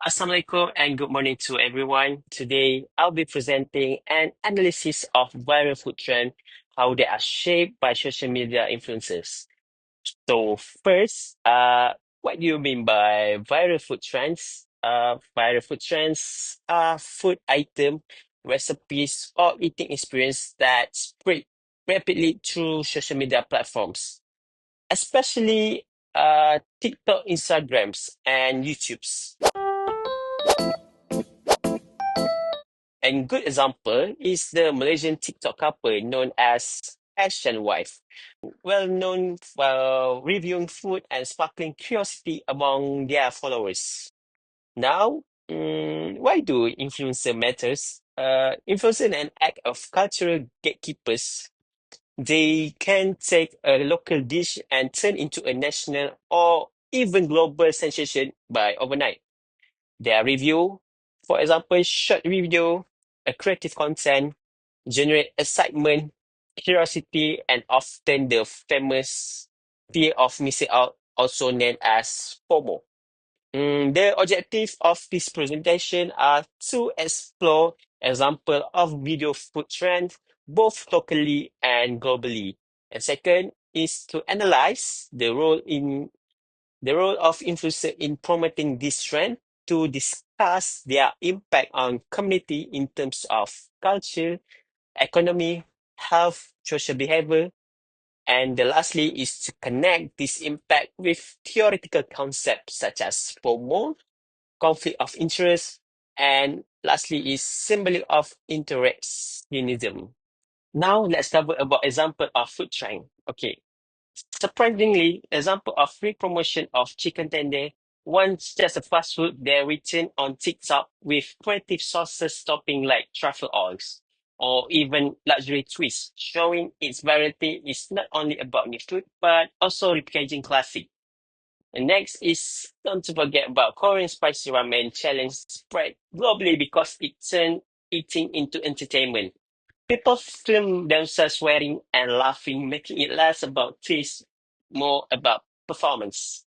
Assalamualaikum and good morning to everyone. Today, I'll be presenting an analysis of viral food trend, how they are shaped by social media influences. So first, what do you mean by viral food trends? Viral food trends are food item, recipes, or eating experience that spread rapidly through social media platforms, especially TikTok, Instagrams, and YouTube's. And good example is the Malaysian TikTok couple known as Ash and Wife, well known for reviewing food and sparkling curiosity among their followers. Now, why do influencer matters? Influencer an act of cultural gatekeepers. They can take a local dish and turn into a national or even global sensation by overnight. Their review, for example, short video, a creative content, generate excitement, curiosity, and often the famous fear of missing out, also known as FOMO. The objective of this presentation are to explore example of video food trend both locally and globally. And second is to analyze the role of influencer in promoting this trend, to discuss their impact on community in terms of culture, economy, health, social behavior, and the lastly is to connect this impact with theoretical concepts such as FOMO, conflict of interest, and lastly is symbolic of interactionism. Now let's cover about example of food trend. Okay, surprisingly, example of free promotion of chicken tender, once just a fast food, they're written on TikTok with creative sauces topping like truffle oils, or even luxury twists, showing its variety is not only about new food, but also repackaging classic. And next is don't to forget about Korean spicy ramen challenge spread globally because it turned eating into entertainment. People film themselves swearing and laughing, making it less about taste, more about performance.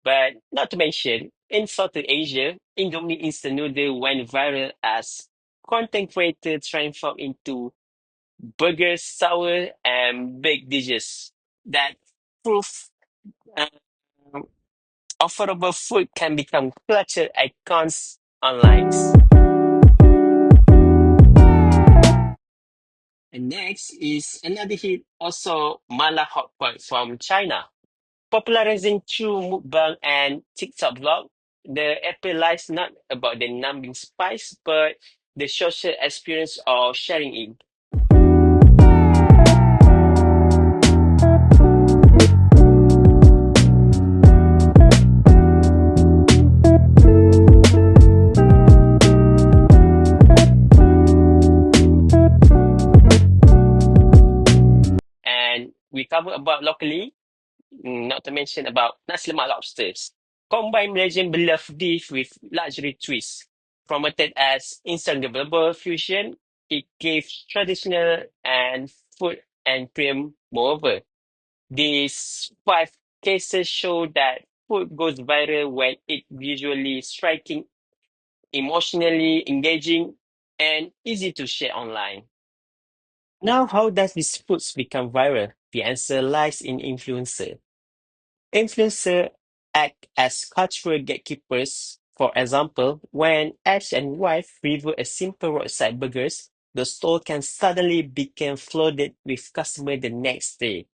But not to mention, in Southeast Asia, Indomie instant noodle went viral as content creators transformed into burgers, sour, and baked dishes that prove uh, affordable food can become culture icons online. And next is another hit, also Mala Hot Pot from China. Popularizing through mukbang and TikTok vlog, the appeal lies not about the numbing spice, but the social experience of sharing it. And we cover about locally, not to mention about nasi lemak lobsters. Combine Malaysian beloved dish with luxury twist. Promoted as instant available fusion, it gives traditional and food and premium moreover. These five cases show that food goes viral when it visually striking, emotionally engaging, and easy to share online. Now, how does these foods become viral? The answer lies in influencer. Influencer act as cultural gatekeepers. For example, when Ash and wife review a simple roadside burgers, the store can suddenly become flooded with customer the next day.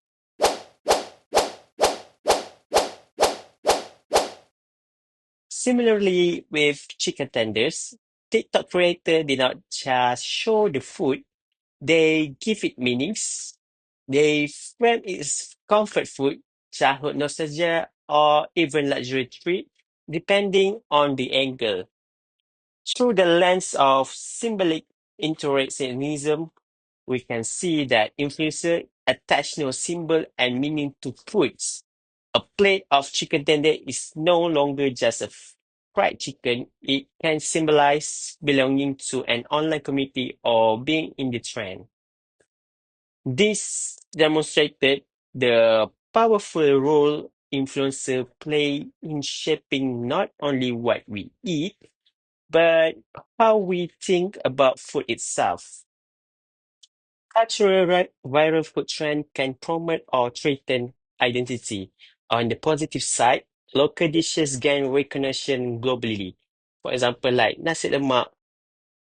Similarly, with chicken tenders, TikTok creator did not just show the food, they give it meanings. They frame it as comfort food, childhood nostalgia, or even luxury treat, depending on the angle. Through the lens of symbolic interactionism, we can see that influencer attach no symbol and meaning to foods. A plate of chicken tender is no longer just a fried chicken. It can symbolize belonging to an online community or being in the trend. This demonstrated the powerful role influencers play in shaping not only what we eat, but how we think about food itself. Cultural viral food trend can promote or threaten identity. On the positive side, local dishes gain recognition globally. For example, like nasi lemak,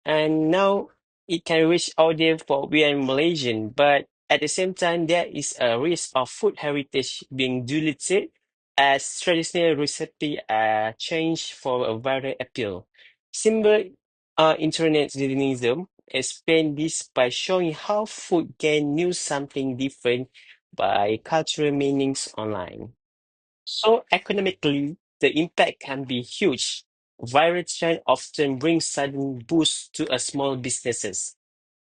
and now it can reach audience for beyond Malaysian, but at the same time, there is a risk of food heritage being diluted as traditional recipe are changed for a viral appeal. Symbol internationalism explain this by showing how food can use something different by cultural meanings online. So economically, the impact can be huge. Viral trend often brings sudden boost to a small businesses.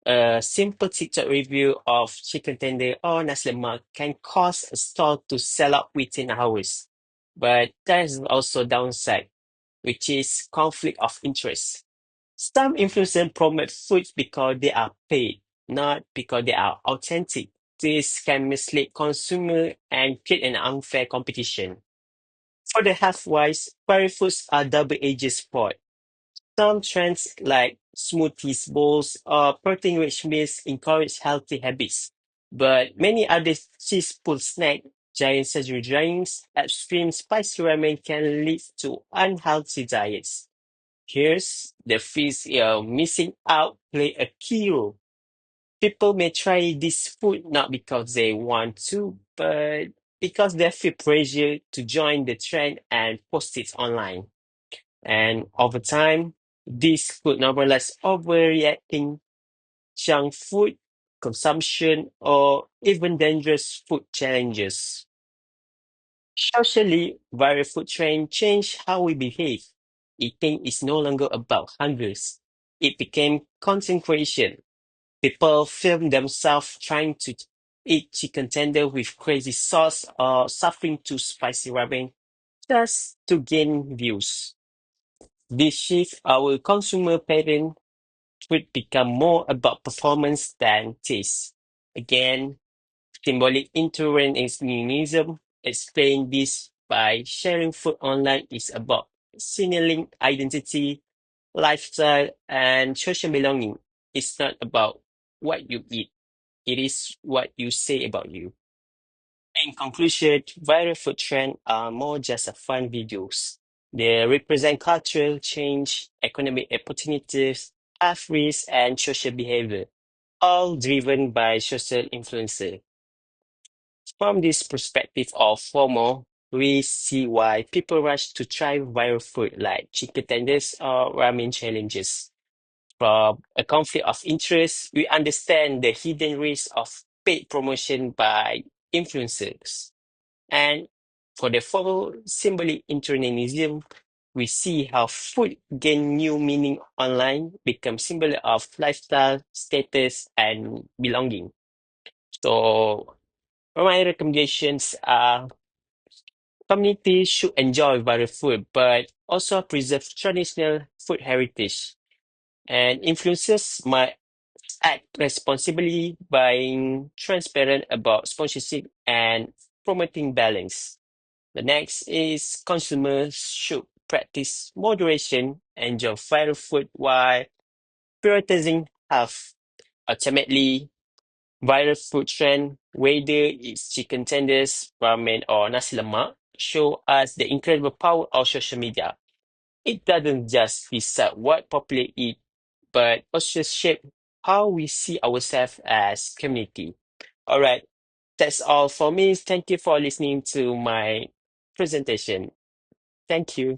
A simple TikTok review of chicken tender or nasi lemak can cause a stall to sell out within hours. But there is also downside, which is conflict of interest. Some influencers promote foods because they are paid, not because they are authentic. This can mislead consumer and create an unfair competition. For the health-wise, berry foods are double-edged sword. Some trends like smoothies, bowls, or protein-rich meals encourage healthy habits, but many other cheese-pull snack, giant surgery drinks, extreme spicy ramen can lead to unhealthy diets. Here's the fear of missing out play a key role. People may try this food not because they want to, but because they feel pressure to join the trend and post it online. And over time, this could normalize overreacting, junk food consumption, or even dangerous food challenges. Socially, viral food trend change how we behave. Eating is no longer about hungers. It became content creation. People film themselves trying to eat chicken tender with crazy sauce or suffering to spicy ramen just to gain views. This shift our consumer pattern would become more about performance than taste. Again, symbolic interventionism explain this by sharing food online is about signaling identity, lifestyle, and social belonging. It's not about what you eat. It is what you say about you. In conclusion, viral food trends are more just a fun videos. They represent cultural change, economic opportunities, health risks, and social behavior, all driven by social influencer. From this perspective of FOMO, we see why people rush to try viral food like chicken tenders or ramen challenges. From a conflict of interest, we understand the hidden risk of paid promotion by influencers. And for the formal symbolic internationalism, we see how food gain new meaning online, become symbol of lifestyle, status, and belonging. So my recommendations are communities should enjoy viral food, but also preserve traditional food heritage. And influencers might act responsibly by being transparent about sponsorship and promoting balance. The next is consumers should practice moderation, enjoy viral food while prioritizing health. Ultimately, viral food trend, whether it's chicken tenders, ramen, or nasi lemak, show us the incredible power of social media. It doesn't just decide what popular eat, but also shape how we see ourselves as community. All right, that's all for me. Thank you for listening to my presentation. Thank you.